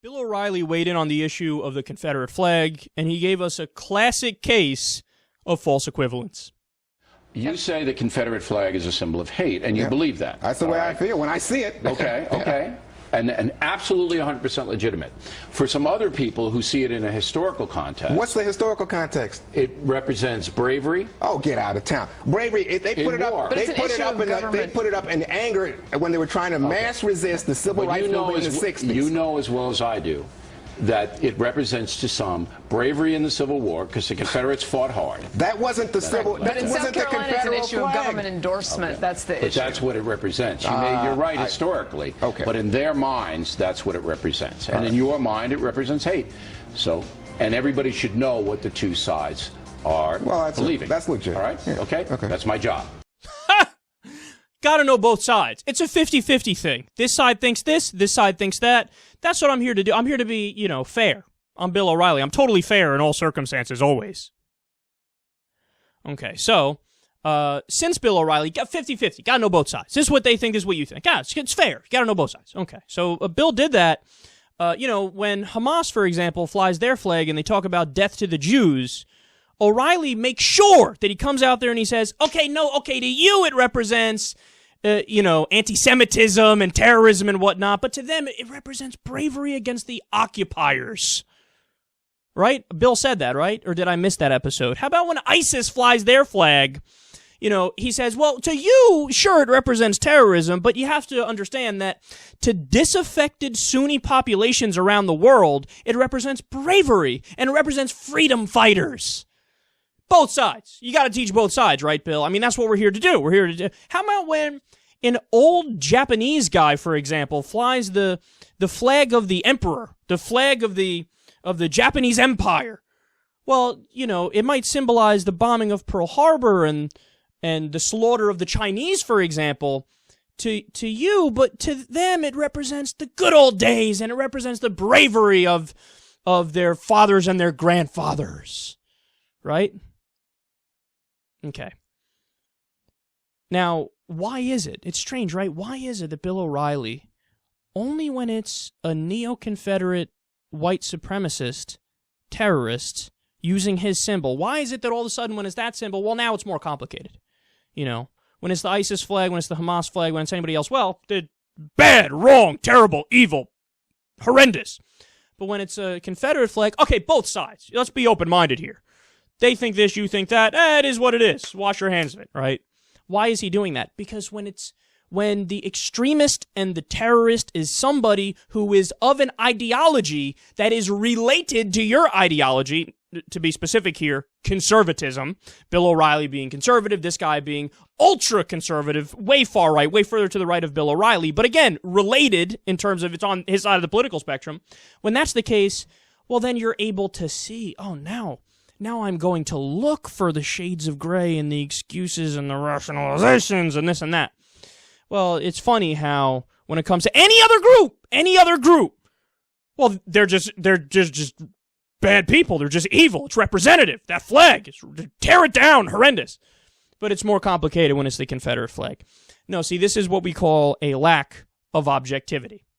Bill O'Reilly weighed in on the issue of the Confederate flag, and he gave us a classic case of false equivalence. You say the Confederate flag is a symbol of hate, and you believe that. That's the way I feel when I see it. Okay. And absolutely 100% legitimate. For some other people who see it in a historical context. What's the historical context? It represents bravery. Oh, get out of town. Bravery, they put it up. They put it up in anger when they were trying to mass resist the civil rights movement in the 60s. You know as well as I do that it represents to some bravery in the Civil War because the Confederates fought hard. That wasn't the civil. But in South Carolina, it's an issue of government endorsement. Okay. That's the issue. But that's what it represents. You're right historically. Okay. But in their minds, that's what it represents. And in your mind, it represents hate. So, and everybody should know what the two sides are believing. That's legit. All right? Yeah. Okay? That's my job. Gotta know both sides. It's a 50-50 thing. This side thinks this side thinks that. That's what I'm here to do. I'm here to be, fair. I'm Bill O'Reilly. I'm totally fair in all circumstances, always. Okay, so, since Bill O'Reilly got 50-50, gotta know both sides. This is what they think, this is what you think. Yeah, it's fair. You gotta know both sides. Okay, so Bill did that. When Hamas, for example, flies their flag and they talk about death to the Jews, O'Reilly makes sure that he comes out there and he says, to you it represents, anti-Semitism and terrorism and whatnot, but to them it represents bravery against the occupiers. Right? Bill said that, right? Or did I miss that episode? How about when ISIS flies their flag? He says, well, to you, sure, it represents terrorism, but you have to understand that to disaffected Sunni populations around the world, it represents bravery and it represents freedom fighters. Both sides. You got to teach both sides, right, Bill? I mean, that's what we're here to do. We're here to do. How about when an old Japanese guy, for example, flies the flag of the emperor, the flag of the Japanese Empire? Well, it might symbolize the bombing of Pearl Harbor and the slaughter of the Chinese, for example, to you, but to them it represents the good old days and it represents the bravery of their fathers and their grandfathers, right? Okay. Now, why is it? It's strange, right? Why is it that Bill O'Reilly, only when it's a neo-Confederate white supremacist terrorist using his symbol, why is it that all of a sudden when it's that symbol, well, now it's more complicated? When it's the ISIS flag, when it's the Hamas flag, when it's anybody else, well, they're bad, wrong, terrible, evil, horrendous. But when it's a Confederate flag, okay, both sides. Let's be open-minded here. They think this, you think that. It is what it is. Wash your hands of it, right? Why is he doing that? Because when the extremist and the terrorist is somebody who is of an ideology that is related to your ideology, to be specific here, conservatism, Bill O'Reilly being conservative, this guy being ultra-conservative, way far right, way further to the right of Bill O'Reilly, but again, related in terms of it's on his side of the political spectrum. When that's the case, well, then you're able to see, now I'm going to look for the shades of gray and the excuses and the rationalizations and this and that. Well, it's funny how when it comes to any other group, well, they're just bad people. They're just evil. It's representative. That flag, tear it down, horrendous. But it's more complicated when it's the Confederate flag. No, see, this is what we call a lack of objectivity.